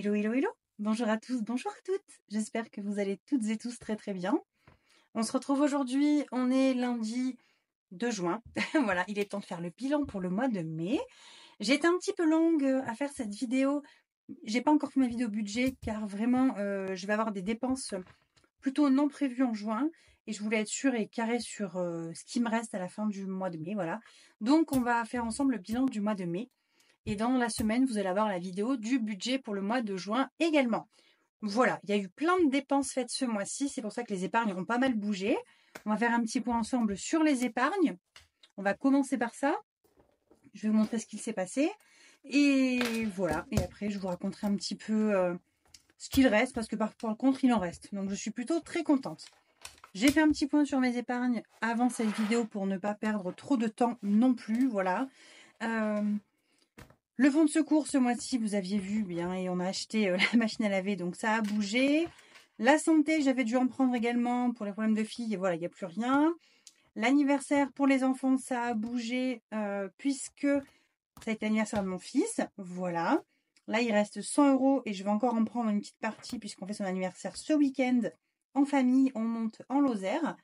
Hello, hello, hello. Bonjour à tous, bonjour à toutes. J'espère que vous allez toutes et tous très très bien. On se retrouve aujourd'hui, on est lundi 2 juin. Voilà, il est temps de faire le bilan pour le mois de mai. J'ai été un petit peu longue à faire cette vidéo. J'ai pas encore fait ma vidéo budget car vraiment je vais avoir des dépenses plutôt non prévues en juin et je voulais être sûre et carrée sur ce qui me reste à la fin du mois de mai. Voilà. Donc on va faire ensemble le bilan du mois de mai. Et dans la semaine, vous allez avoir la vidéo du budget pour le mois de juin également. Voilà, il y a eu plein de dépenses faites ce mois-ci. C'est pour ça que les épargnes ont pas mal bougé. On va faire un petit point ensemble sur les épargnes. On va commencer par ça. Je vais vous montrer ce qu'il s'est passé. Et voilà. Et après, je vous raconterai un petit peu ce qu'il reste. Parce que par contre, il en reste. Donc, je suis plutôt très contente. J'ai fait un petit point sur mes épargnes avant cette vidéo pour ne pas perdre trop de temps non plus. Voilà. Le fonds de secours ce mois-ci, vous aviez vu bien, et on a acheté la machine à laver, donc ça a bougé. La santé, j'avais dû en prendre également pour les problèmes de filles, et voilà, il n'y a plus rien. L'anniversaire pour les enfants, ça a bougé puisque ça a été l'anniversaire de mon fils, voilà. Là, il reste 100 € et je vais encore en prendre une petite partie puisqu'on fait son anniversaire ce week-end en famille, on monte en Lozère.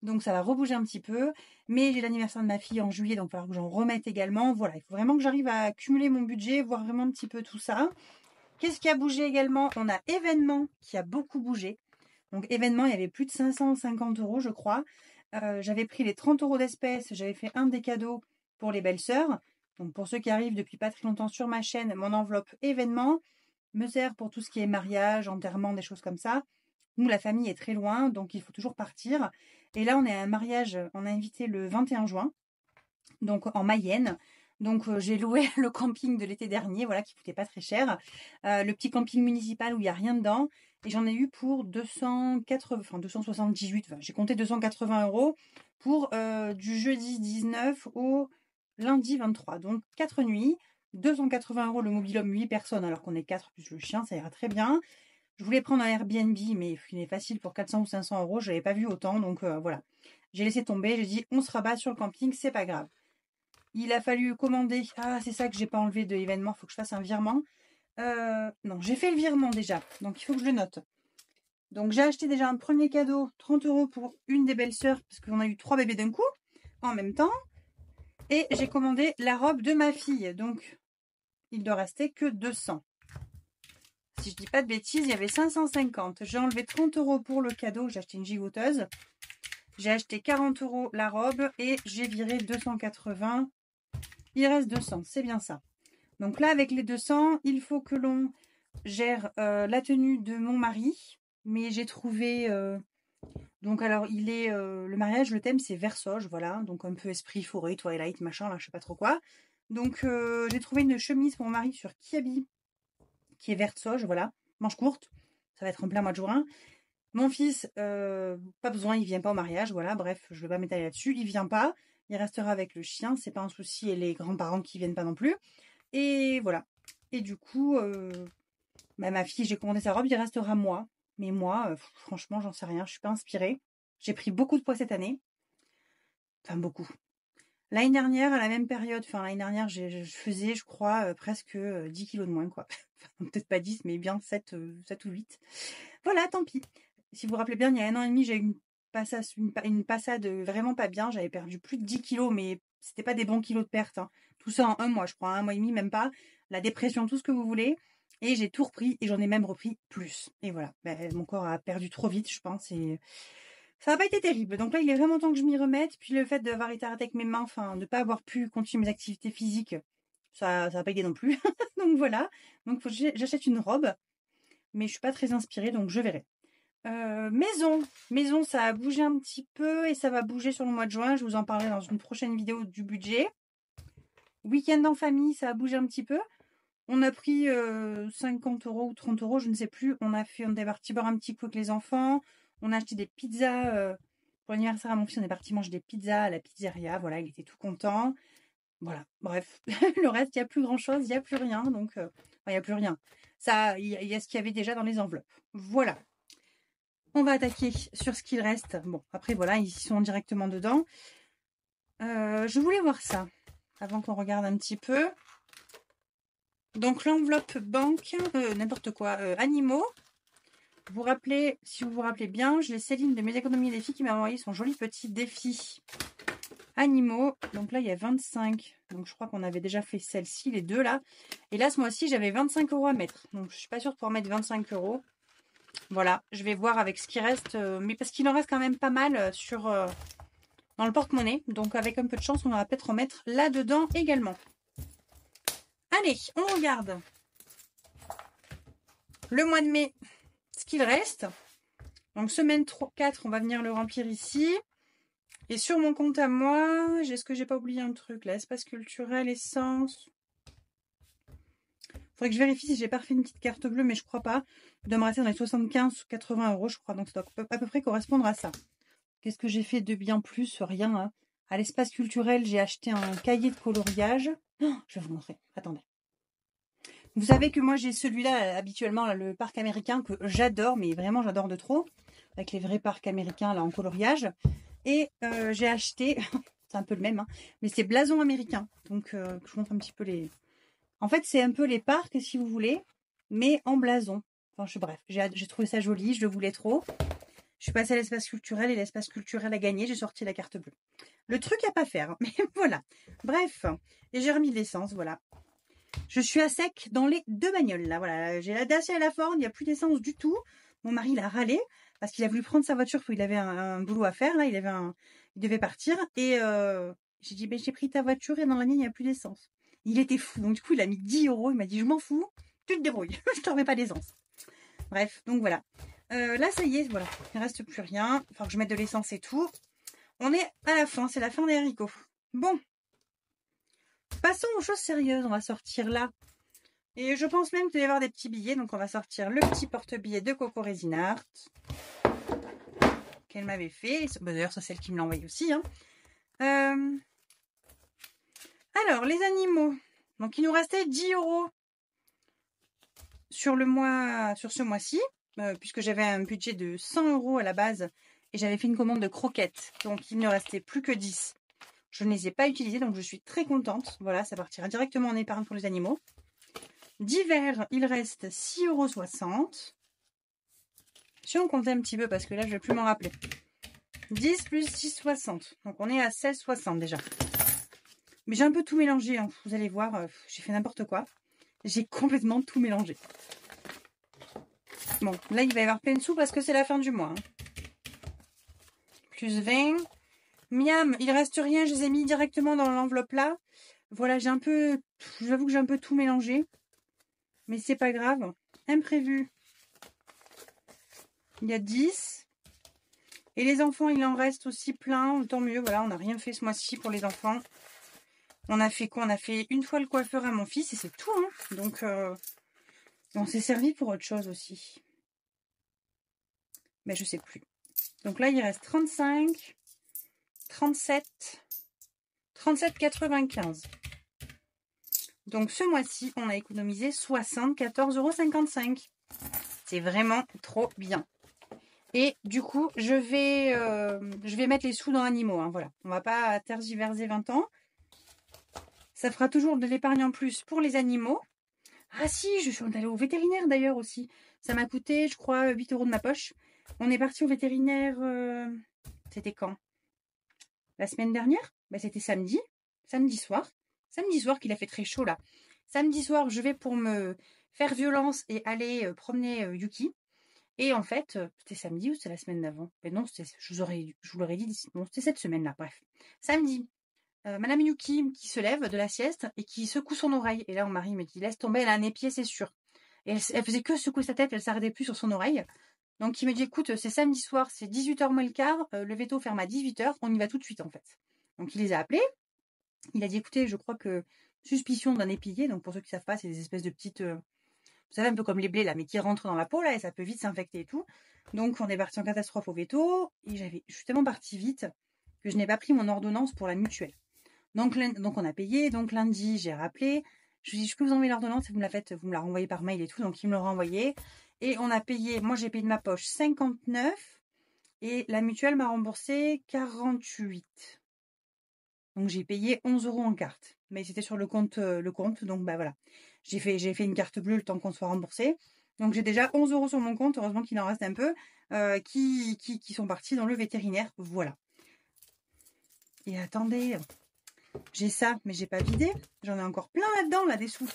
Donc ça va rebouger un petit peu. Mais j'ai l'anniversaire de ma fille en juillet, donc il va falloir que j'en remette également. Voilà, il faut vraiment que j'arrive à accumuler mon budget, voir vraiment un petit peu tout ça. Qu'est-ce qui a bougé également? On a événement qui a beaucoup bougé. Donc événement, il y avait plus de 550 € je crois. J'avais pris les 30 € d'espèces, j'avais fait un des cadeaux pour les belles-sœurs. Donc pour ceux qui arrivent depuis pas très longtemps sur ma chaîne, mon enveloppe événement me sert pour tout ce qui est mariage, enterrement, des choses comme ça. Nous, la famille est très loin, donc il faut toujours partir. Et là, on est à un mariage, on a invité le 21 juin, donc en Mayenne. Donc j'ai loué le camping de l'été dernier, voilà, qui coûtait pas très cher. Le petit camping municipal où il n'y a rien dedans. Et j'en ai eu pour 278, enfin, j'ai compté 280 € pour du jeudi 19 au lundi 23. Donc 4 nuits, 280 € le mobil-homme 8 personnes, alors qu'on est 4 plus le chien, ça ira très bien. Je voulais prendre un Airbnb, mais il est facile pour 400 ou 500 €. Je n'avais pas vu autant, donc voilà. J'ai laissé tomber. J'ai dit, on se rabat sur le camping, c'est pas grave. Il a fallu commander. Ah, c'est ça que j'ai pas enlevé de l'événement. Il faut que je fasse un virement. Non, j'ai fait le virement déjà, donc il faut que je le note. Donc j'ai acheté déjà un premier cadeau, 30 € pour une des belles-sœurs, parce qu'on a eu 3 bébés d'un coup, en même temps. Et j'ai commandé la robe de ma fille, donc il ne doit rester que 200. Si je dis pas de bêtises, il y avait 550. J'ai enlevé 30 € pour le cadeau. J'ai acheté une gigoteuse. J'ai acheté 40 € la robe et j'ai viré 280. Il reste 200, c'est bien ça. Donc là, avec les 200, il faut que l'on gère la tenue de mon mari. Mais j'ai trouvé... donc alors, il est... le mariage, le thème, c'est Versoge, voilà. Donc un peu esprit forêt, Twilight, machin, là, je sais pas trop quoi. Donc j'ai trouvé une chemise pour mon mari sur Kiabi, qui est verte sauge, voilà, manche courte, ça va être en plein mois de juin. Mon fils, pas besoin, il vient pas au mariage, voilà, bref, je vais pas m'étaler là-dessus, il vient pas, il restera avec le chien, c'est pas un souci, et les grands-parents qui viennent pas non plus, et voilà. Et du coup, ma fille, j'ai commandé sa robe, il restera moi, mais moi, franchement, j'en sais rien, je suis pas inspirée. J'ai pris beaucoup de poids cette année, enfin beaucoup. L'année dernière, à la même période, enfin l'année dernière, je faisais, je crois, presque 10 kilos de moins, quoi. Enfin, peut-être pas 10, mais bien 7 ou 8. Voilà, tant pis. Si vous vous rappelez bien, il y a 1 an et demi, j'ai eu une passade vraiment pas bien. J'avais perdu plus de 10 kilos, mais c'était pas des bons kilos de perte, hein. Tout ça en 1 mois, je crois, 1 mois et demi, même pas. La dépression, tout ce que vous voulez. Et j'ai tout repris, et j'en ai même repris plus. Et voilà, mon corps a perdu trop vite, je pense, et... ça n'a pas été terrible. Donc là, il est vraiment temps que je m'y remette. Puis le fait d'avoir été arrêtée avec mes mains, enfin, de ne pas avoir pu continuer mes activités physiques, ça n'a pas aidé non plus. Donc voilà. Donc j'achète une robe. Mais je suis pas très inspirée, donc je verrai. Maison, ça a bougé un petit peu et ça va bouger sur le mois de juin. Je vous en parlerai dans une prochaine vidéo du budget. Week-end en famille, ça a bougé un petit peu. On a pris 50 € ou 30 €, je ne sais plus. On est parti boire un petit coup avec les enfants. On a acheté des pizzas pour l'anniversaire à mon fils. On est parti manger des pizzas à la pizzeria. Voilà, il était tout content. Voilà, bref. Le reste, il n'y a plus grand-chose, il n'y a plus rien. Donc, il n'y a plus rien. Ça, il y a ce qu'il y avait déjà dans les enveloppes. Voilà. On va attaquer sur ce qu'il reste. Bon, après, voilà, ils sont directement dedans. Je voulais voir ça avant qu'on regarde un petit peu. Donc l'enveloppe banque, n'importe quoi, animaux. Vous rappelez, si vous vous rappelez bien, je l'ai Céline de Mes économies et défis qui m'a envoyé son joli petit défi animaux. Donc là, il y a 25. Donc je crois qu'on avait déjà fait celle-ci, les deux là. Et là, ce mois-ci, j'avais 25 € à mettre. Donc je suis pas sûre de pouvoir mettre 25 €. Voilà, je vais voir avec ce qui reste. Mais parce qu'il en reste quand même pas mal dans le porte-monnaie. Donc avec un peu de chance, on va peut-être remettre là-dedans également. Allez, on regarde le mois de mai, ce qu'il reste. Donc semaine 4, on va venir le remplir ici. Et sur mon compte à moi, est-ce que j'ai pas oublié un truc là? Espace culturel, essence. Faudrait que je vérifie si j'ai pas refait une petite carte bleue, mais je crois pas. Il doit me rester dans les 75 ou 80 €, je crois. Donc ça doit à peu près correspondre à ça. Qu'est-ce que j'ai fait de bien plus? Rien. Hein. À l'espace culturel, j'ai acheté un cahier de coloriage. Oh, je vais vous montrer. Attendez. Vous savez que moi j'ai celui-là habituellement, là, le parc américain, que j'adore, mais vraiment j'adore de trop. Avec les vrais parcs américains là en coloriage. Et j'ai acheté, c'est un peu le même, hein, mais c'est blason américain. Donc je vous montre un petit peu les... En fait c'est un peu les parcs si vous voulez, mais en blason. Enfin bref, j'ai trouvé ça joli, je le voulais trop. Je suis passée à l'espace culturel et l'espace culturel a gagné, j'ai sorti la carte bleue. Le truc à pas faire, mais voilà. Bref, et j'ai remis de l'essence, voilà. Je suis à sec dans les deux bagnoles, là, voilà. J'ai la Dacia et la Ford, il n'y a plus d'essence du tout. Mon mari, il a râlé parce qu'il a voulu prendre sa voiture, il avait un boulot à faire, là, il devait partir. Et j'ai dit, ben, j'ai pris ta voiture et dans la mienne, il n'y a plus d'essence. Il était fou, donc du coup, il a mis 10 €, il m'a dit, je m'en fous, tu te débrouilles, je te remets pas d'essence. Bref, donc voilà. Là, ça y est, voilà, il ne reste plus rien. Il faut que je mette de l'essence et tout. On est à la fin, c'est la fin des haricots. Bon, passons aux choses sérieuses, on va sortir là. Et je pense même qu'il va y avoir des petits billets, donc on va sortir le petit porte-billets de Coco Resinart qu'elle m'avait fait. D'ailleurs, c'est celle qui me l'a envoyé aussi. Hein. Alors, les animaux. Donc, il nous restait 10 € sur ce mois-ci, puisque j'avais un budget de 100 € à la base et j'avais fait une commande de croquettes. Donc, il ne restait plus que 10. Je ne les ai pas utilisés, donc je suis très contente. Voilà, ça partira directement en épargne pour les animaux. D'hiver, il reste 6,60 €. Si on comptait un petit peu, parce que là, je ne vais plus m'en rappeler. 10 plus 6,60. Donc, on est à 16,60 déjà. Mais j'ai un peu tout mélangé. Hein. Vous allez voir, j'ai fait n'importe quoi. J'ai complètement tout mélangé. Bon, là, il va y avoir plein de sous parce que c'est la fin du mois. Hein. Plus 20. Miam, il reste rien. Je les ai mis directement dans l'enveloppe là. Voilà, j'avoue que j'ai un peu tout mélangé. Mais c'est pas grave. Imprévu. Il y a 10. Et les enfants, il en reste aussi plein. Tant mieux, voilà, on n'a rien fait ce mois-ci pour les enfants. On a fait quoi? On a fait une fois le coiffeur à mon fils et c'est tout. Hein. Donc, on s'est servi pour autre chose aussi. Mais je sais plus. Donc là, il reste 35, 37, 37,95. Donc ce mois-ci, on a économisé 74,55 €. C'est vraiment trop bien. Et du coup, je vais mettre les sous dans animaux. Hein, voilà. On va pas tergiverser 20 ans. Ça fera toujours de l'épargne en plus pour les animaux. Ah si, je suis allée au vétérinaire d'ailleurs aussi. Ça m'a coûté, je crois, 8 € de ma poche. On est parti au vétérinaire, c'était quand? La semaine dernière? Ben, c'était samedi soir. Samedi soir qu'il a fait très chaud là. Samedi soir, je vais pour me faire violence et aller promener Yuki. Et en fait, c'était samedi ou c'était la semaine d'avant? Ben non, je vous l'aurais dit, bon, c'était cette semaine-là, bref. Samedi, Madame Yuki qui se lève de la sieste et qui secoue son oreille. Et là, mon mari me dit, laisse tomber, elle a un épieu, c'est sûr. Et elle faisait que secouer sa tête, elle s'arrêtait plus sur son oreille. Donc il me dit, écoute, c'est samedi soir, c'est 18h moins le quart, le veto ferme à 18h, on y va tout de suite en fait. Donc il les a appelés, il a dit, écoutez, je crois que suspicion d'un épillé, donc pour ceux qui ne savent pas, c'est des espèces de petites, vous savez, un peu comme les blés là, mais qui rentrent dans la peau là, et ça peut vite s'infecter et tout. Donc on est parti en catastrophe au veto, et je suis tellement partie vite que je n'ai pas pris mon ordonnance pour la mutuelle. Donc on a payé, donc lundi j'ai rappelé, je lui ai dit, je peux vous envoyer l'ordonnance et vous me la renvoyez par mail et tout, donc il me l'a renvoyé. Et on a payé, moi j'ai payé de ma poche 59 et la mutuelle m'a remboursé 48. Donc j'ai payé 11 € en carte. Mais c'était sur le compte, donc bah voilà. j'ai fait une carte bleue le temps qu'on soit remboursé. Donc j'ai déjà 11 € sur mon compte, heureusement qu'il en reste un peu, qui sont partis dans le vétérinaire. Voilà. Et attendez, j'ai ça, mais j'ai pas vidé. J'en ai encore plein là-dedans, là, des sous.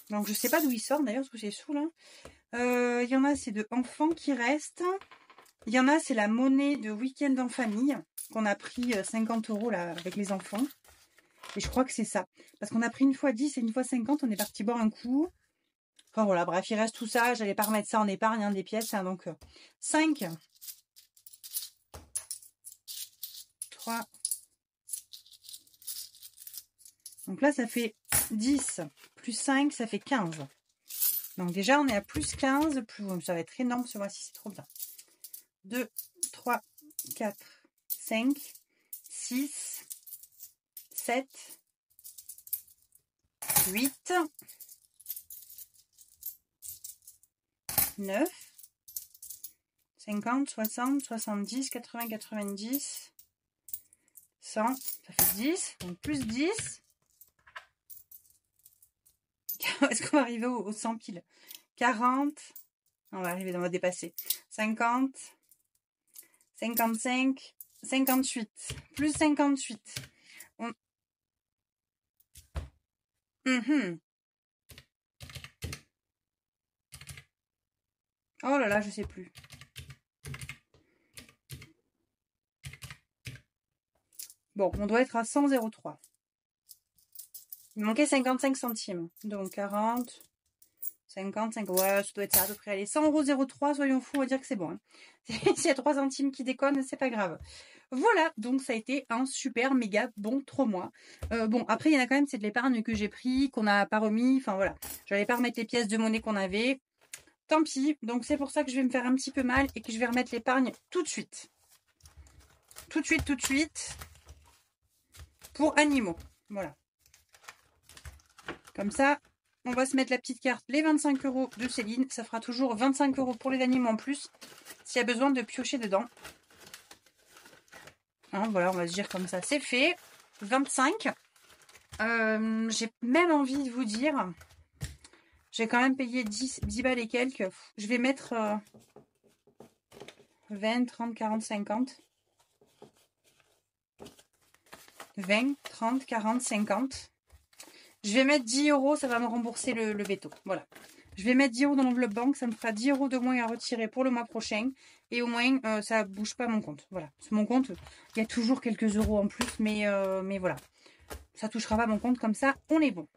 Donc je sais pas d'où ils sortent d'ailleurs, tous ces sous là. Il y en a, c'est de enfants qui restent. Il y en a, c'est la monnaie de week-end en famille, qu'on a pris 50 € là, avec les enfants. Et je crois que c'est ça. Parce qu'on a pris une fois 10 et une fois 50, on est parti boire un coup. Enfin voilà, bref, il reste tout ça. J'allais pas remettre ça en épargne, hein, des pièces. Hein, donc 5, 3. Donc là, ça fait 10 plus 5, ça fait 15. Donc déjà, on est à plus 15. Ça va être énorme ce mois-ci, c'est trop bien. 2, 3, 4, 5, 6, 7, 8, 9, 50, 60, 70, 80, 90, 100, ça fait 10, donc plus 10. Est-ce qu'on va arriver aux 100 piles? 40, on va dépasser. 50, 55, 58, plus 58. Oh là là, je sais plus. Bon, on doit être à 100,03. Il manquait 55 centimes. Donc 40, 50, 5. Ouais, ça doit être ça à peu près. Allez, 100,03 €, soyons fous, on va dire que c'est bon. Hein. S'il y a 3 centimes qui déconnent, c'est pas grave. Voilà, donc ça a été un super méga bon 3 mois. Bon, après, il y en a quand même, c'est de l'épargne que j'ai pris, qu'on n'a pas remis. Enfin voilà, j'allais pas remettre les pièces de monnaie qu'on avait. Tant pis, donc c'est pour ça que je vais me faire un petit peu mal et que je vais remettre l'épargne tout de suite. Tout de suite. Pour animaux. Voilà. Comme ça, on va se mettre la petite carte, les 25 € de Céline. Ça fera toujours 25 € pour les animaux en plus, s'il y a besoin de piocher dedans. Hein, voilà, on va se dire comme ça, c'est fait. 25. J'ai même envie de vous dire, j'ai quand même payé 10 balles et quelques. Je vais mettre 20, 30, 40, 50. 20, 30, 40, 50. Je vais mettre 10 €, ça va me rembourser le veto. Voilà. Je vais mettre 10 € dans l'enveloppe banque, ça me fera 10 € de moins à retirer pour le mois prochain. Et au moins, ça ne bouge pas mon compte. Voilà. Sur mon compte, il y a toujours quelques euros en plus, mais voilà. Ça ne touchera pas mon compte, comme ça, on est bon.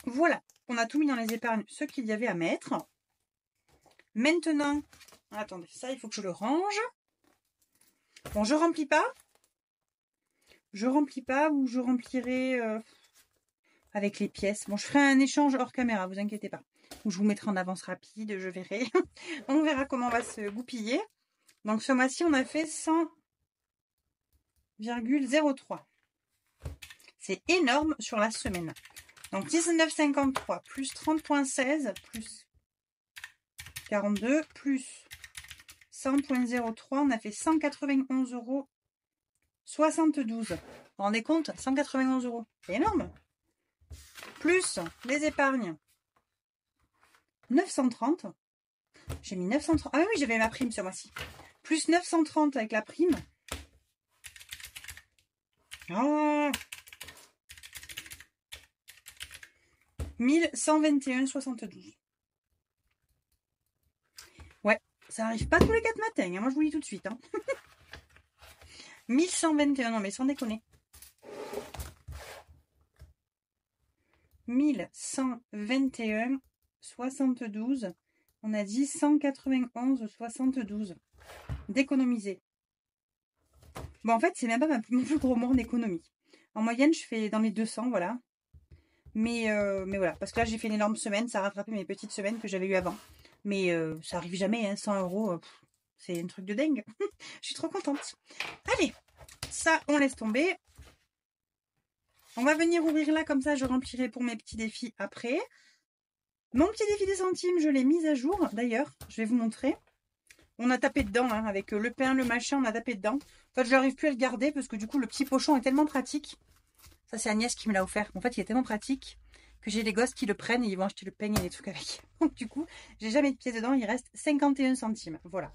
Voilà. On a tout mis dans les épargnes, ce qu'il y avait à mettre. Maintenant, attendez, ça, il faut que je le range. Bon, je remplis pas. Je remplis pas ou je remplirai avec les pièces. Bon, je ferai un échange hors caméra, vous inquiétez pas. Ou je vous mettrai en avance rapide, je verrai. On verra comment on va se goupiller. Donc ce mois-ci, on a fait 100,03. C'est énorme sur la semaine. Donc 19,53 plus 30,16 plus 42 plus 100,03. On a fait 191,72 €. Vous vous rendez compte? 191 €. C'est énorme. Plus les épargnes. 930. J'ai mis 930. Ah oui, j'avais ma prime ce mois-ci. Plus 930 avec la prime. Oh, 1121,72. Ouais, ça arrive pas tous les 4 matins. Hein, moi, je vous dis tout de suite. Hein. 1121, non mais sans déconner. 1121,72. On a dit 191,72 d'économiser. Bon, en fait, c'est même pas mon plus gros mois en économie. En moyenne, je fais dans les 200, voilà. Mais voilà, parce que là, j'ai fait une énorme semaine. Ça a rattrapé mes petites semaines que j'avais eues avant. Mais ça arrive jamais, hein, 100 €. C'est un truc de dingue. Je suis trop contente. Allez, ça, on laisse tomber. On va venir ouvrir là, comme ça, je remplirai pour mes petits défis après. Mon petit défi des centimes, je l'ai mis à jour. D'ailleurs, je vais vous montrer. On a tapé dedans, hein, avec le pain, le machin, on a tapé dedans. En fait, je n'arrive plus à le garder parce que du coup, le petit pochon est tellement pratique. Ça, c'est Agnès qui me l'a offert. En fait, il est tellement pratique que j'ai des gosses qui le prennent et ils vont acheter le pain et les trucs avec. Donc du coup, j'ai jamais de pièces dedans, il reste 51 centimes. Voilà.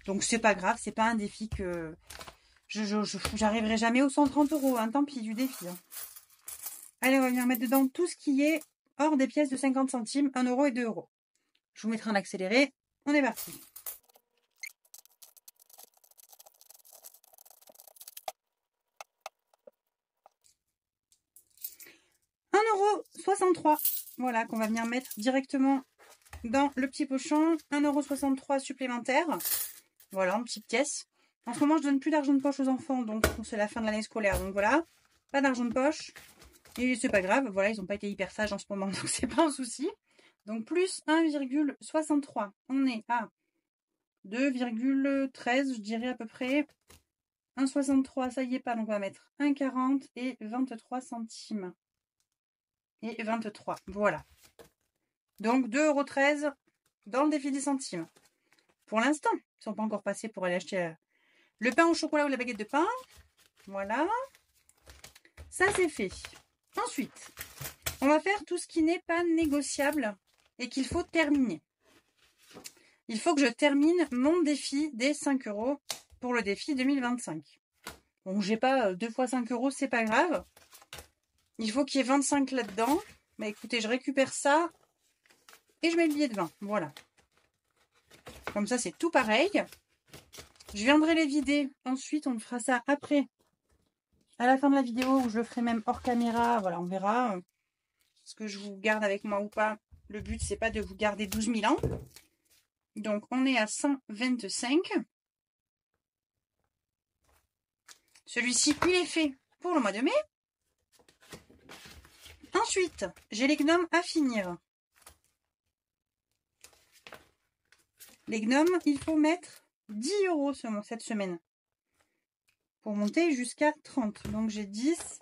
Donc c'est pas grave, c'est pas un défi que j'arriverai jamais aux 130 €, hein, tant pis du défi. Hein. Allez, on va venir mettre dedans tout ce qui est hors des pièces de 50 centimes, 1 € et 2 €. Je vous mettrai en accéléré. On est parti. 1,63 €. Voilà, qu'on va venir mettre directement dans le petit pochon. 1,63 € supplémentaire. Voilà, en petite pièce. En ce moment, je donne plus d'argent de poche aux enfants, donc c'est la fin de l'année scolaire. Donc voilà, pas d'argent de poche. Et c'est pas grave, voilà, ils n'ont pas été hyper sages en ce moment, donc c'est pas un souci. Donc plus 1,63. On est à 2,13, je dirais à peu près. 1,63, ça y est pas, donc on va mettre 1,40 et 23 centimes. Et 23, voilà. Donc 2,13 € dans le défi des centimes. Pour l'instant, ils ne sont pas encore passés pour aller acheter le pain au chocolat ou la baguette de pain. Voilà. Ça, c'est fait. Ensuite, on va faire tout ce qui n'est pas négociable et qu'il faut terminer. Il faut que je termine mon défi des 5 € pour le défi 2025. Bon, j'ai pas 2 fois 5 €, c'est pas grave. Il faut qu'il y ait 25 là-dedans. Mais écoutez, je récupère ça et je mets le billet de 20. Voilà. Comme ça, c'est tout pareil. Je viendrai les vider. Ensuite, on fera ça après. À la fin de la vidéo, où je le ferai même hors caméra. Voilà, on verra. Ce que je vous garde avec moi ou pas. Le but, c'est pas de vous garder 12 000 ans. Donc, on est à 125. Celui-ci, il est fait pour le mois de mai. Ensuite, j'ai les gnomes à finir. Les gnomes, il faut mettre 10 € cette semaine. Pour monter jusqu'à 30. Donc, j'ai 10.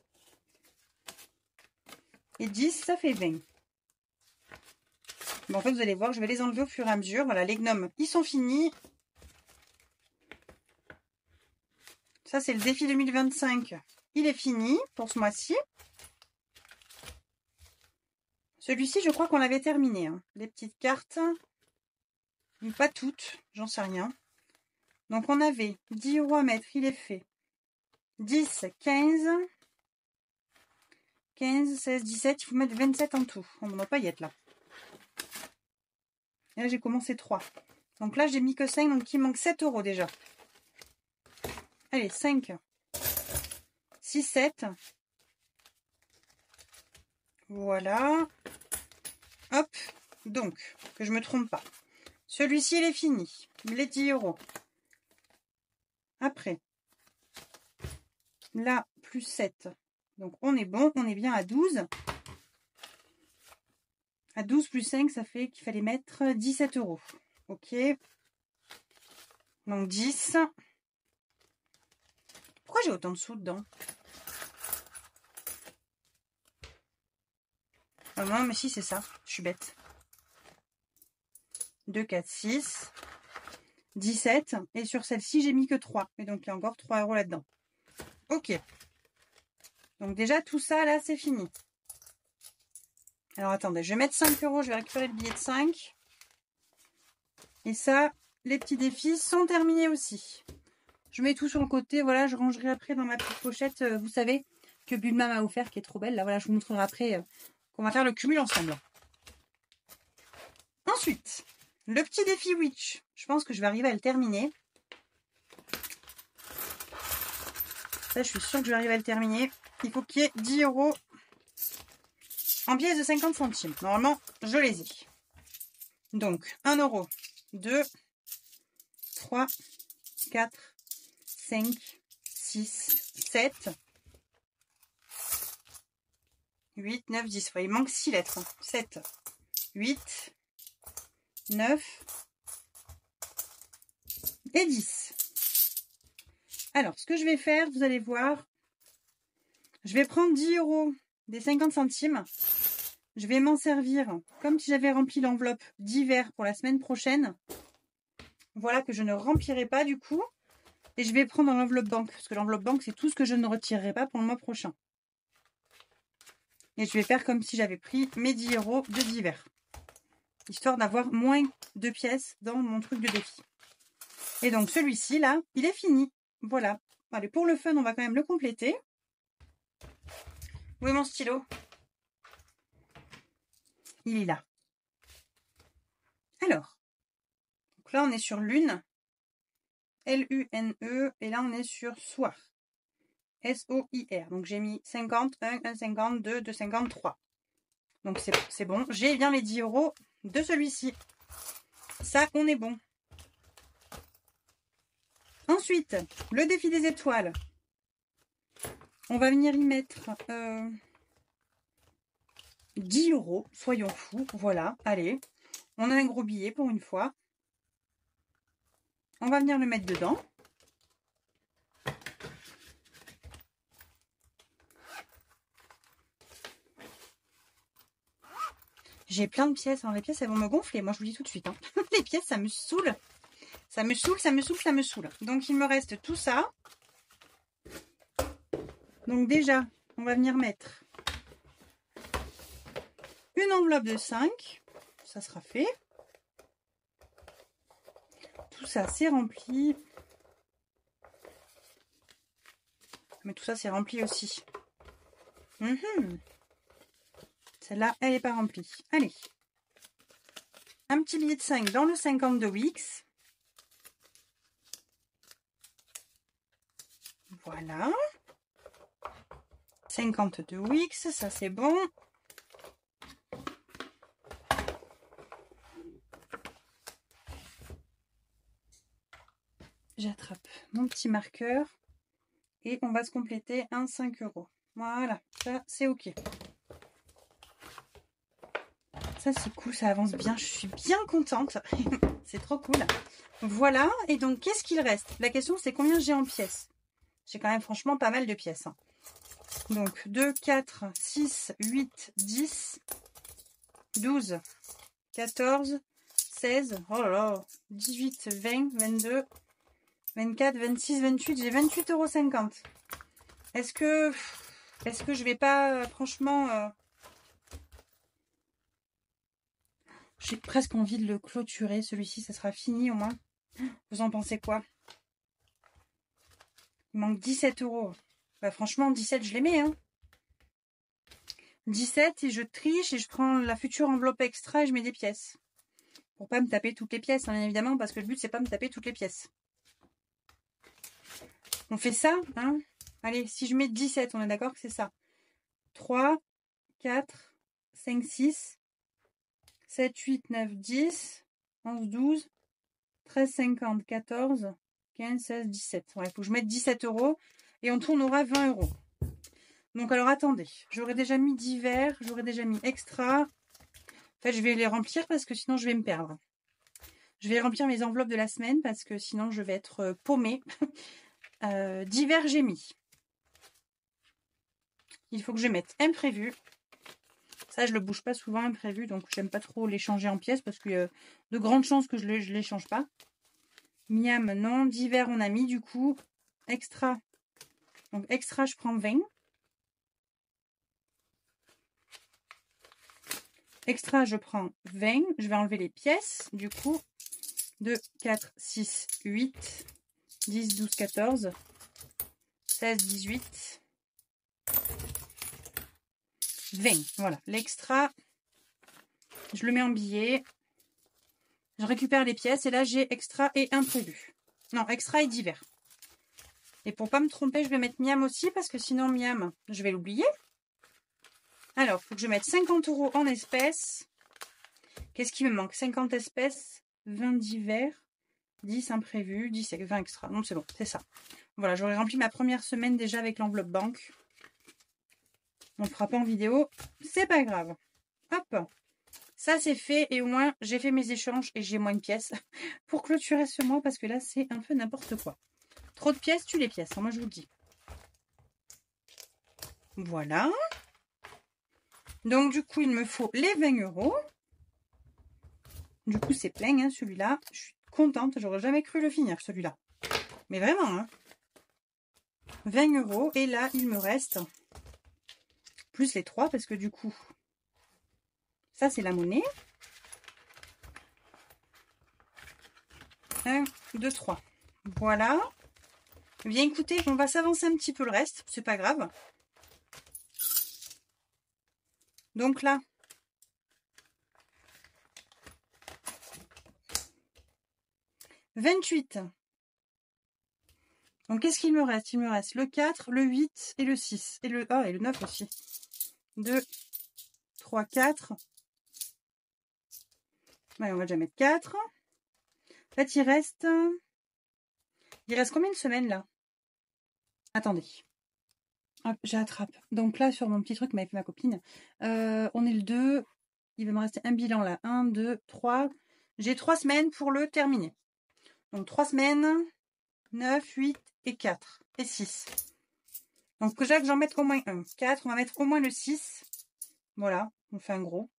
Et 10, ça fait 20. Bon, en fait, vous allez voir, je vais les enlever au fur et à mesure. Voilà, les gnomes, ils sont finis. Ça, c'est le défi 2025. Il est fini pour ce mois-ci. Celui-ci, je crois qu'on l'avait terminé. Hein. Les petites cartes. Pas toutes, j'en sais rien. Donc, on avait 10 € à mettre. Il est fait. 10, 15, 15, 16, 17. Il faut mettre 27 en tout. On ne va pas y être là. Et là, j'ai commencé 3. Donc là, j'ai mis que 5. Donc, il manque 7 € déjà. Allez, 5, 6, 7. Voilà. Hop. Donc, que je ne me trompe pas. Celui-ci, il est fini. Les 10 €. Après. Là, plus 7. Donc, on est bon. On est bien à 12. À 12 plus 5, ça fait qu'il fallait mettre 17 €. Ok. Donc, 10. Pourquoi j'ai autant de sous dedans? Ah non, mais si, c'est ça. Je suis bête. 2, 4, 6. 17. Et sur celle-ci, j'ai mis que 3. Et donc, il y a encore 3 € là-dedans. Ok. Donc, déjà, tout ça, là, c'est fini. Alors, attendez. Je vais mettre 5 €. Je vais récupérer le billet de 5. Et ça, les petits défis sont terminés aussi. Je mets tout sur le côté. Voilà, je rangerai après dans ma petite pochette. Vous savez, que Bulma m'a offert, qui est trop belle. Là, voilà, je vous montrerai après qu'on va faire le cumul ensemble. Ensuite, le petit défi Witch. Je pense que je vais arriver à le terminer. Ça, je suis sûre que je vais arriver à le terminer. Il faut qu'il y ait 10 € en pièces de 50 centimes. Normalement, je les ai. Donc, 1 €, 2, 3, 4, 5, 6, 7, 8, 9, 10. Ouais, il manque 6 lettres. 7, 8, 9 et 10. Alors, ce que je vais faire, vous allez voir, je vais prendre 10 € des 50 centimes. Je vais m'en servir comme si j'avais rempli l'enveloppe d'hiver pour la semaine prochaine. Voilà que je ne remplirai pas du coup. Et je vais prendre l'enveloppe banque. Parce que l'enveloppe banque, c'est tout ce que je ne retirerai pas pour le mois prochain. Et je vais faire comme si j'avais pris mes 10 € de divers. Histoire d'avoir moins de pièces dans mon truc de défi. Et donc celui-ci là, il est fini. Voilà. Allez, pour le fun, on va quand même le compléter. Où est mon stylo? Il est là. Alors, donc là on est sur lune. L-U-N-E. Et là on est sur soir. S-O-I-R. Donc j'ai mis 50, 1, 1,50, 2, 2,53. Donc c'est bon. J'ai bien les 10 € de celui-ci. Ça, on est bon. Ensuite, le défi des étoiles. On va venir y mettre 10 €. Soyons fous. Voilà, allez. On a un gros billet pour une fois. On va venir le mettre dedans. J'ai plein de pièces. Alors les pièces, elles vont me gonfler. Moi, je vous dis tout de suite. Hein. Les pièces, ça me saoule. Ça me saoule, ça me saoule, ça me saoule. Donc, il me reste tout ça. Donc, déjà, on va venir mettre une enveloppe de 5. Ça sera fait. Tout ça, c'est rempli. Mais tout ça, c'est rempli aussi. Celle-là, elle n'est pas remplie. Allez. Un petit billet de 5 dans le 50 de Wix. Voilà. 50 de Wix, ça c'est bon. J'attrape mon petit marqueur. Et on va se compléter un 5 €. Voilà, ça c'est ok. Ça c'est cool, ça avance bien, je suis bien contente. C'est trop cool. Voilà, et donc qu'est-ce qu'il reste? La question c'est combien j'ai en pièces. J'ai quand même franchement pas mal de pièces. Hein. Donc 2, 4, 6, 8, 10, 12, 14, 16, oh là là, 18, 20, 22, 24, 26, 28, j'ai 28,50 €. Est-ce que je vais pas, franchement... J'ai presque envie de le clôturer, celui-ci, ça sera fini au moins. Vous en pensez quoi? Il manque 17 €. Bah franchement, 17, je les mets. Hein. 17 et je triche et je prends la future enveloppe extra et je mets des pièces. Pour pas me taper toutes les pièces, hein, bien évidemment, parce que le but, c'est pas me taper toutes les pièces. On fait ça, hein? Allez, si je mets 17, on est d'accord que c'est ça. 3, 4, 5, 6, 7, 8, 9, 10, 11, 12, 13, 50, 14, 15, 16, 17. Ouais, il faut que je mette 17 € et on tournera 20 €. Donc alors attendez, j'aurais déjà mis divers, j'aurais déjà mis extra. En fait, je vais les remplir parce que sinon je vais me perdre. Je vais remplir mes enveloppes de la semaine parce que sinon je vais être paumée. Divers, j'ai mis. Il faut que je mette imprévu. Ça, je le bouge pas souvent, imprévu, donc j'aime pas trop les changer en pièces parce qu'il y a de grandes chances que je les change pas. Miam, non. Divers, on a mis du coup. Extra. Donc extra, je prends 20. Extra, je prends 20. Je vais enlever les pièces. Du coup, 2, 4, 6, 8, 10, 12, 14, 16, 18, 20. Voilà, l'extra, je le mets en billet. Je récupère les pièces et là, j'ai extra et imprévu. Non, extra et divers. Et pour pas me tromper, je vais mettre Miam aussi parce que sinon, Miam, je vais l'oublier. Alors, il faut que je mette 50 € en espèces. Qu'est-ce qui me manque? 50 espèces, 20 divers, 10 imprévus, 10 et 20 extra. Non, c'est bon, c'est ça. Voilà, j'aurais rempli ma première semaine déjà avec l'enveloppe banque. On ne fera pas en vidéo, c'est pas grave. Hop, ça c'est fait et au moins j'ai fait mes échanges et j'ai moins de pièces pour clôturer ce mois parce que là c'est un peu n'importe quoi. Trop de pièces, tue les pièces, hein, moi je vous le dis. Voilà. Donc du coup il me faut les 20 €. Du coup c'est plein hein, celui-là. Je suis contente, j'aurais jamais cru le finir celui-là. Mais vraiment, hein. 20 € et là il me reste plus les 3 parce que du coup, ça c'est la monnaie. 1, 2, 3. Voilà. Bien écoutez, on va s'avancer un petit peu le reste, c'est pas grave. Donc là, « 28. Donc qu'est-ce qu'il me reste? Il me reste le 4, le 8 et le 6. Et le 9 aussi. 2, 3, 4. Ouais, on va déjà mettre 4. En fait, il reste combien de semaines là? Attendez. Hop, j'attrape. Donc là, sur mon petit truc m'avait fait ma copine, on est le 2. Il va me rester un bilan là. 1, 2, 3. J'ai 3 semaines pour le terminer. Donc 3 semaines, 9, 8 et 4 et 6. Donc déjà que j'en mette au moins un. 4, on va mettre au moins le 6. Voilà, on fait un gros.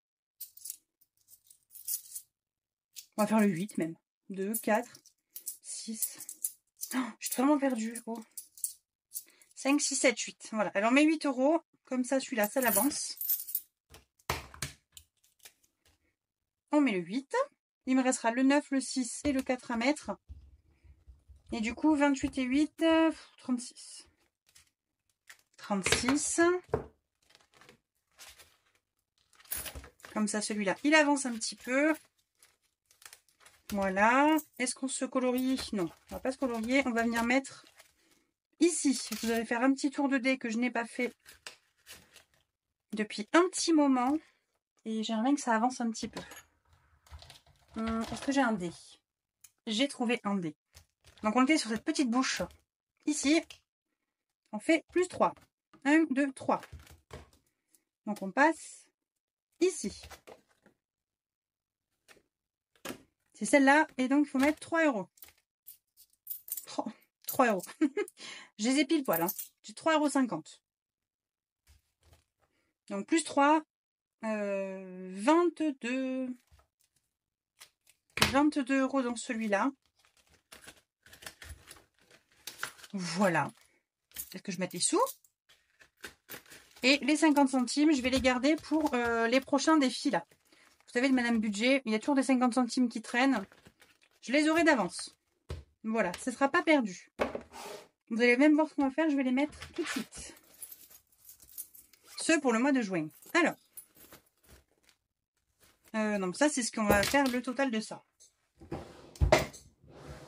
On va faire le 8 même. 2, 4, 6. Oh, je suis vraiment perdue. Oh. 5, 6, 7, 8. Voilà, alors mes 8 €. Comme ça, celui-là, ça l'avance. On met le 8. Il me restera le 9, le 6 et le 4 à mettre. Et du coup, 28 et 8, 36. 36. Comme ça, celui-là, il avance un petit peu. Voilà. Est-ce qu'on se colorie? Non, on va pas se colorier. On va venir mettre ici. Vous allez faire un petit tour de dés que je n'ai pas fait depuis un petit moment. Et j'aimerais que ça avance un petit peu. Est-ce que j'ai un dé? J'ai trouvé un dé. Donc on était sur cette petite bouche. Ici, on fait plus 3. 1, 2, 3. Donc on passe ici. C'est celle-là. Et donc il faut mettre 3 €. Oh, 3 €. Je les ai pile poil. Hein. J'ai 3,50 €. Donc plus 3. 22 € dans celui-là. Voilà. Est-ce que je mette les sous? Et les 50 centimes, je vais les garder pour les prochains défis là. Vous savez, de Madame Budget, il y a toujours des 50 centimes qui traînent. Je les aurai d'avance. Voilà, ce ne sera pas perdu. Vous allez même voir ce qu'on va faire, je vais les mettre tout de suite. Ceux pour le mois de juin. Alors. Non, ça c'est ce qu'on va faire, le total de ça.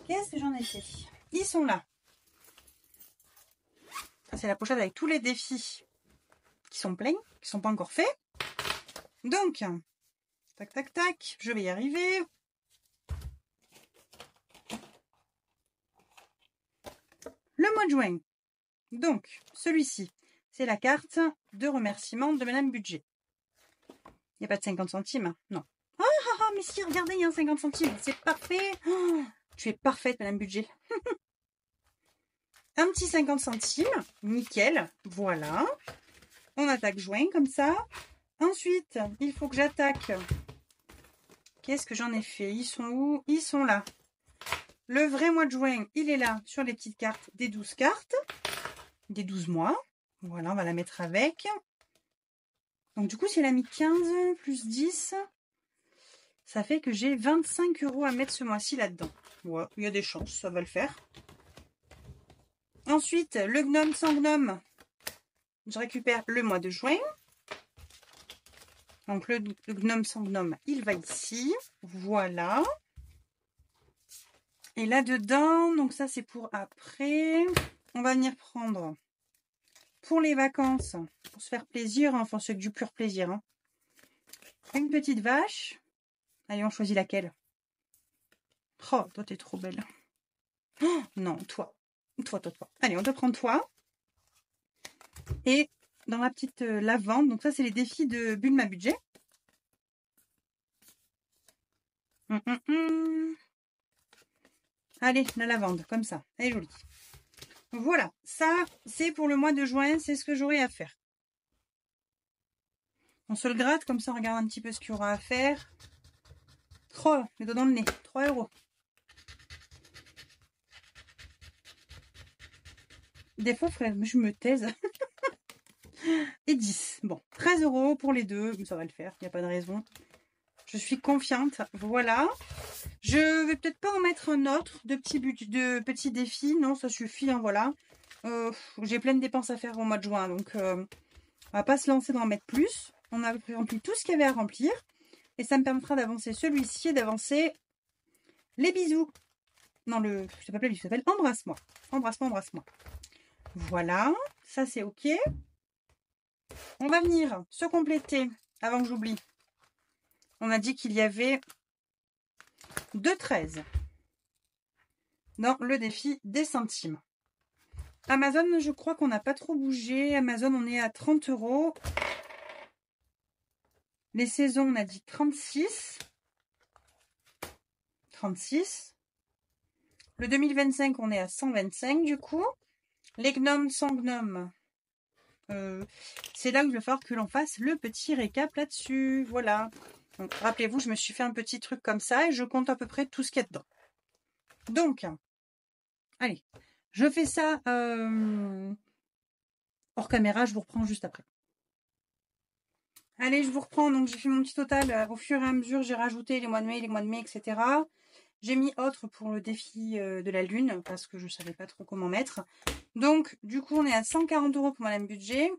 Qu'est-ce que j'en ai fait? Ils sont là. Ça c'est la pochette avec tous les défis qui sont pleins, qui ne sont pas encore faits. Donc, tac, tac, tac, je vais y arriver. Le mois de juin. Donc, celui-ci, c'est la carte de remerciement de Madame Budget. Il n'y a pas de 50 centimes, hein. Non. Ah, mais si, regardez, il y a un 50 centimes. C'est parfait. Oh, tu es parfaite, Madame Budget. Un petit 50 centimes. Nickel. Voilà. On attaque juin comme ça. Ensuite, il faut que j'attaque. Qu'est-ce que j'en ai fait? Ils sont où? Ils sont là. Le vrai mois de juin, il est là sur les petites cartes des 12 cartes. Des 12 mois. Voilà, on va la mettre avec. Donc du coup, si elle a mis 15 plus 10, ça fait que j'ai 25 € à mettre ce mois-ci là-dedans. Ouais, il y a des chances, ça va le faire. Ensuite, le gnome sans gnome. Je récupère le mois de juin. Donc le gnome sans gnome, il va ici. Voilà. Et là-dedans, donc ça c'est pour après. On va venir prendre pour les vacances, pour se faire plaisir, enfin c'est du pur plaisir. Hein. Une petite vache. Allez, on choisit laquelle? Oh, toi t'es trop belle. Oh, non, toi. Toi. Allez, on te prend toi. Et dans la petite lavande, donc ça c'est les défis de Bulma Budget. Allez, la lavande, comme ça. Elle est jolie. Voilà, ça c'est pour le mois de juin, c'est ce que j'aurai à faire. On se le gratte, comme ça on regarde un petit peu ce qu'il y aura à faire. Oh, le doigt dans le nez, 3 €. Des fois, frère, je me taise. et 10. Bon, 13 € pour les deux, ça va le faire, il n'y a pas de raison. Je suis confiante. Voilà. Je vais peut-être pas en mettre un autre de petits défis. Non, ça suffit, hein, voilà. J'ai plein de dépenses à faire au mois de juin, donc on va pas se lancer d'en mettre plus. On a rempli tout ce qu'il y avait à remplir. Et ça me permettra d'avancer celui-ci et d'avancer les bisous. Non, c'est pas plein, il s'appelle embrasse-moi. Embrasse-moi, embrasse-moi. Voilà, ça c'est ok. On va venir se compléter avant que j'oublie. On a dit qu'il y avait 2,13 dans le défi des centimes. Amazon, je crois qu'on n'a pas trop bougé. Amazon, on est à 30 €. Les saisons, on a dit 36. 36. Le 2025, on est à 125 du coup. Les gnomes sans gnomes. C'est là où il va falloir que l'on fasse le petit récap là-dessus. Voilà. Donc, rappelez-vous, je me suis fait un petit truc comme ça et je compte à peu près tout ce qu'il y a dedans. Donc, allez, je fais ça hors caméra, je vous reprends juste après. Allez, je vous reprends. Donc, j'ai fait mon petit total au fur et à mesure. J'ai rajouté les mois de mai, etc. J'ai mis autre pour le défi de la lune parce que je ne savais pas trop comment mettre. Donc, du coup, on est à 140 € pour Madame Budget.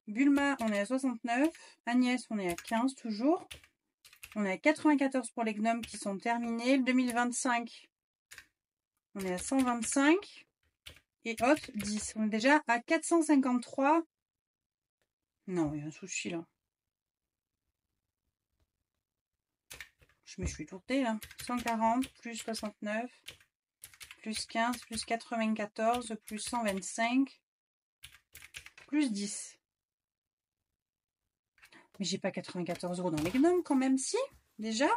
Bulma, on est à 69. Agnès, on est à 15 toujours. On est à 94 pour les gnomes qui sont terminés. Le 2025, on est à 125. Et hop, 10. On est déjà à 453. Non, il y a un souci là. Je me suis tournée là. 140 plus 69 plus 15 plus 94 plus 125 plus 10. Mais j'ai pas 94 € dans les gnomes quand même, si, déjà.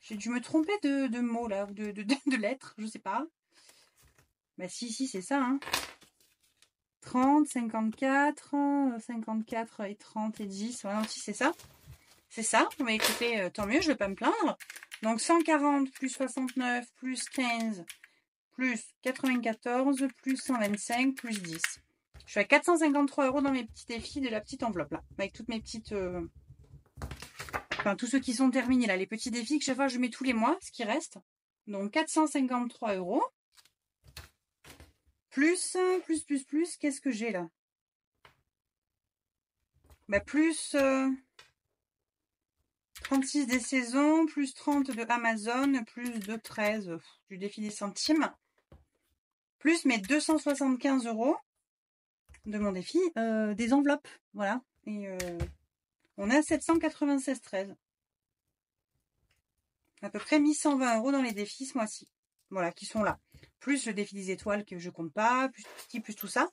J'ai dû me tromper de mots là, ou de lettres, je sais pas. Bah si, c'est ça, hein. 30, 54, 54 et 30 et 10. Ouais, non, si, c'est ça. C'est ça. Mais écoutez, tant mieux, je vais pas me plaindre. Donc 140 plus 69 plus 15 plus 94 plus 125 plus 10. Je suis à 453 € dans mes petits défis de la petite enveloppe là. Avec toutes mes petites... Enfin, tous ceux qui sont terminés là. Les petits défis que chaque fois je mets tous les mois, ce qui reste. Donc 453 €. Plus, qu'est-ce que j'ai là? Bah, plus 36 des saisons, plus 30 de Amazon, plus de 13 du défi des centimes, plus mes 275 € de mon défi des enveloppes. Voilà. Et on a 796,13. À peu près 1120 € dans les défis ce mois-ci. Voilà, qui sont là. Plus le défi des étoiles que je compte pas, plus tout ça.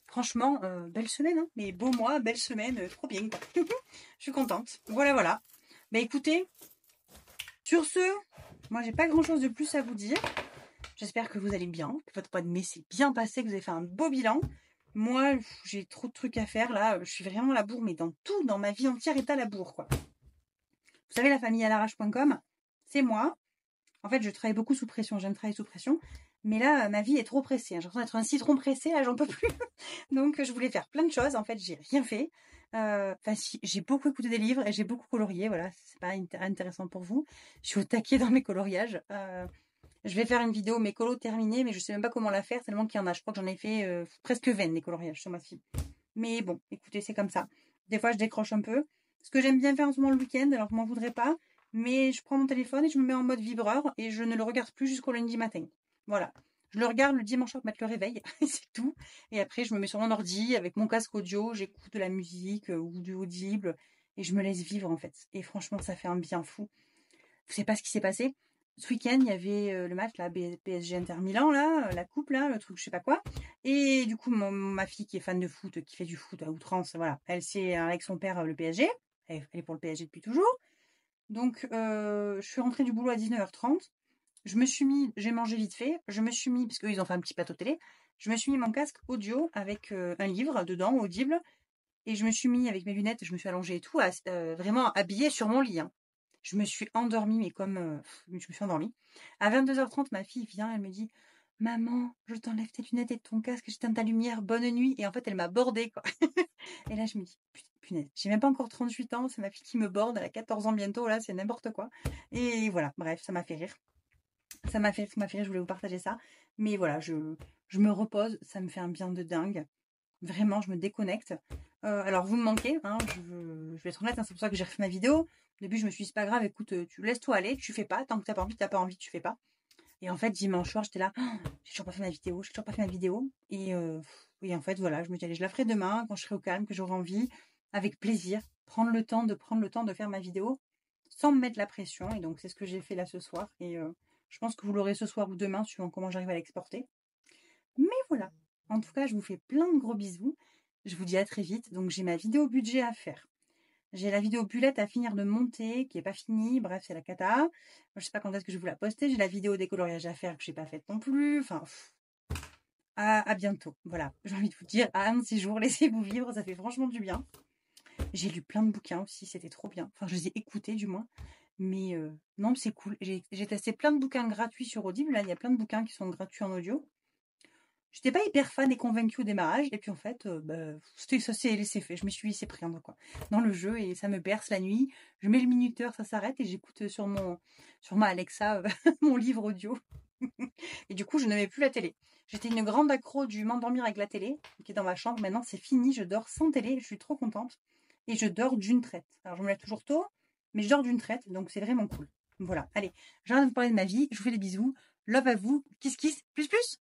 Franchement, belle semaine, hein. Mais beau mois, belle semaine, trop bien, quoi. Je suis contente. Voilà. Bah écoutez, sur ce, moi j'ai pas grand chose de plus à vous dire. J'espère que vous allez bien, que votre mois de mai s'est bien passé, que vous avez fait un beau bilan. Moi, j'ai trop de trucs à faire là. Je suis vraiment à la bourre, mais dans tout, dans ma vie entière est à la bourre, quoi. Vous savez, la famille à l'arrache.com, c'est moi. En fait, je travaille beaucoup sous pression. J'aime travailler sous pression. Mais là, ma vie est trop pressée. J'ai l'impression d'être un citron pressé. Là, j'en peux plus. Donc, je voulais faire plein de choses. En fait, j'ai rien fait. Enfin, si, j'ai beaucoup écouté des livres et j'ai beaucoup colorié. Voilà, c'est pas intéressant pour vous. Je suis au taquet dans mes coloriages. Je vais faire une vidéo mes colos terminés, mais je sais même pas comment la faire tellement qu'il y en a. Je crois que j'en ai fait presque 20 des coloriages ce mois-ci. Mais bon, écoutez, c'est comme ça. Des fois, je décroche un peu. Ce que j'aime bien faire en ce moment le week-end, alors vous m'en voudrez pas, mais je prends mon téléphone et je me mets en mode vibreur et je ne le regarde plus jusqu'au lundi matin. Voilà. Je le regarde le dimanche soir pour mettre le réveil, c'est tout. Et après, je me mets sur mon ordi avec mon casque audio, j'écoute de la musique ou du audible et je me laisse vivre en fait. Et franchement, ça fait un bien fou. Vous savez pas ce qui s'est passé? Ce week-end, il y avait le match, là, PSG Inter Milan, là, la coupe, là, le truc, je sais pas quoi. Et du coup, ma fille qui est fan de foot, qui fait du foot à outrance, voilà, elle sait avec son père le PSG. Elle est pour le PSG depuis toujours. Donc, je suis rentrée du boulot à 19h30. J'ai mangé vite fait. Je me suis mis, parce qu'ils ont fait un petit plateau télé, je me suis mis mon casque audio avec un livre dedans, audible. Et je me suis mis avec mes lunettes, je me suis allongée et tout, vraiment habillée sur mon lit. Hein. Je me suis endormie, mais comme je me suis endormie. À 22h30, ma fille vient, elle me dit maman, je t'enlève tes lunettes et ton casque, j'éteins ta lumière, bonne nuit. Et en fait, elle m'a bordée, quoi. Et là, je me dis, punaise, j'ai même pas encore 38 ans, c'est ma fille qui me borde, elle a 14 ans bientôt, là, c'est n'importe quoi. Et voilà, bref, ça m'a fait rire. Ça m'a fait rire, je voulais vous partager ça. Mais voilà, je me repose, ça me fait un bien de dingue. Vraiment, je me déconnecte. Alors, vous me manquez, hein, je vais être honnête, hein, c'est pour ça que j'ai refait ma vidéo. Au début, je me suis dit, c'est pas grave, écoute, tu laisses-toi aller, tu fais pas. Tant que t'as pas envie, tu fais pas. Et en fait, dimanche soir, j'étais là, oh, j'ai toujours pas fait ma vidéo, j'ai toujours pas fait ma vidéo. Et en fait, voilà, je me dis, allez, je la ferai demain, quand je serai au calme, que j'aurai envie, avec plaisir, prendre le temps de faire ma vidéo, sans me mettre la pression. Et donc, c'est ce que j'ai fait là ce soir. Je pense que vous l'aurez ce soir ou demain, suivant comment j'arrive à l'exporter. Mais voilà. En tout cas, je vous fais plein de gros bisous. Je vous dis à très vite. Donc, j'ai ma vidéo budget à faire. J'ai la vidéo bullet à finir de monter, qui n'est pas finie. Bref, c'est la cata. Je sais pas quand est-ce que je vais vous la poster. J'ai la vidéo décoloriage à faire que j'ai pas faite non plus. Enfin, à bientôt. Voilà. J'ai envie de vous dire, à un de ces jours, laissez-vous vivre. Ça fait franchement du bien. J'ai lu plein de bouquins aussi. C'était trop bien. Enfin, je les ai écoutés du moins. Mais non, c'est cool. J'ai testé plein de bouquins gratuits sur Audible. Là, il y a plein de bouquins qui sont gratuits en audio. J'étais pas hyper fan et convaincue au démarrage. Et puis en fait, ça s'est laissé fait. Je me suis laissé prendre quoi, dans le jeu et ça me berce la nuit. Je mets le minuteur, ça s'arrête et j'écoute sur ma Alexa mon livre audio. Et du coup, je ne mets plus la télé. J'étais une grande accro du m'endormir avec la télé qui est dans ma chambre. Maintenant, c'est fini. Je dors sans télé. Je suis trop contente. Et je dors d'une traite. Alors, je me lève toujours tôt, mais je dors d'une traite. Donc, c'est vraiment cool. Voilà. Allez, j'arrête de vous parler de ma vie. Je vous fais des bisous. Love à vous. Kiss, kiss. Plus, plus.